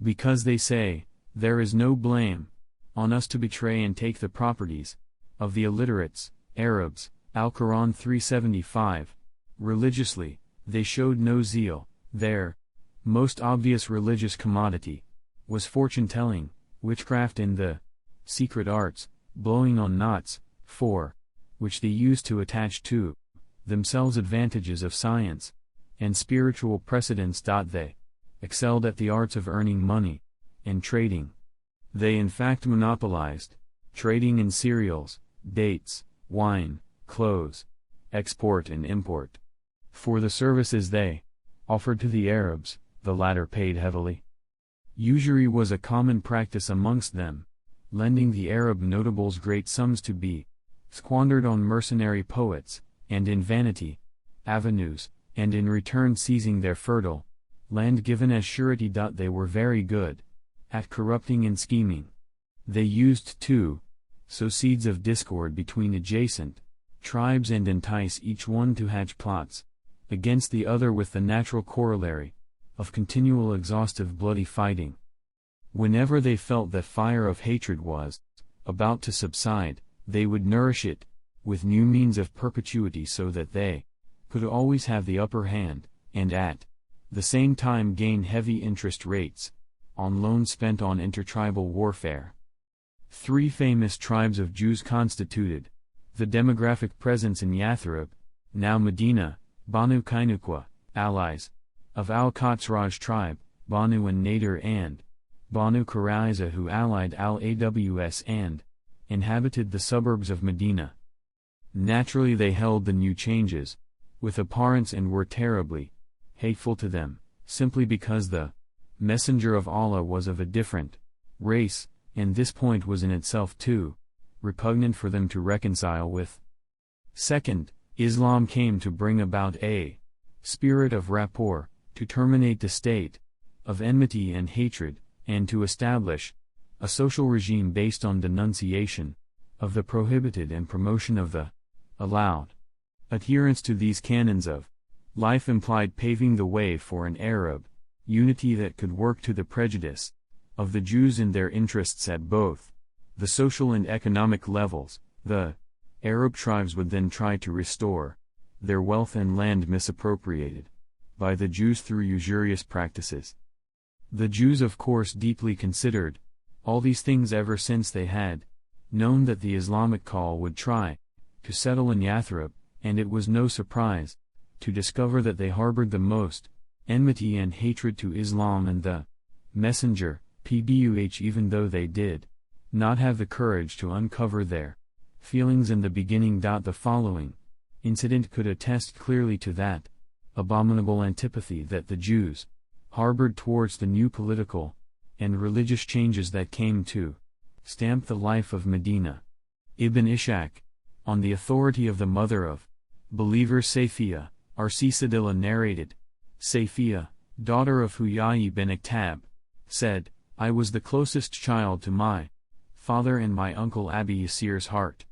Because they say, there is no blame on us to betray and take the properties of the illiterates, Arabs, Al-Quran 375. Religiously, they showed no zeal. Their most obvious religious commodity was fortune-telling, witchcraft and the secret arts, blowing on knots, for which they used to attach to themselves advantages of science and spiritual precedence. They excelled at the arts of earning money and trading. They in fact monopolized trading in cereals, dates, wine, clothes, export and import. For the services they offered to the Arabs, the latter paid heavily. Usury was a common practice amongst them, lending the Arab notables great sums to be squandered on mercenary poets, and in vanity avenues, and in return seizing their fertile land given as surety. They were very good at corrupting and scheming. They used to sow seeds of discord between adjacent tribes and entice each one to hatch plots against the other, with the natural corollary of continual exhaustive bloody fighting. Whenever they felt that fire of hatred was about to subside, they would nourish it with new means of perpetuity so that they could always have the upper hand, and at the same time gain heavy interest rates on loans spent on intertribal warfare. Three famous tribes of Jews constituted the demographic presence in Yathrib, now Medina: Banu Kainuqua, allies of Al-Khatsraj tribe, Banu and Nadir, and Banu Qurayza, who allied Al-Aws and inhabited the suburbs of Medina. Naturally they held the new changes with abhorrence and were terribly hateful to them, simply because the messenger of Allah was of a different race, and this point was in itself too repugnant for them to reconcile with. Second, Islam came to bring about a spirit of rapport, to terminate the state of enmity and hatred, and to establish a social regime based on denunciation of the prohibited and promotion of the allowed. Adherence to these canons of life implied paving the way for an Arab unity that could work to the prejudice of the Jews in their interests at both the social and economic levels. The Arab tribes would then try to restore their wealth and land misappropriated by the Jews through usurious practices. The Jews of course deeply considered all these things ever since they had known that the Islamic call would try to settle in Yathrib, and it was no surprise to discover that they harbored the most enmity and hatred to Islam and the Messenger, pbuh, even though they did not have the courage to uncover their feelings in the beginning. The following incident could attest clearly to that abominable antipathy that the Jews harbored towards the new political and religious changes that came to stamp the life of Medina. Ibn Ishaq, on the authority of the mother of believers Safiya, Arsisadillah, narrated, Safiya, daughter of Huyai bin Akhtab, said, I was the closest child to my father and my uncle Abi Yasir's heart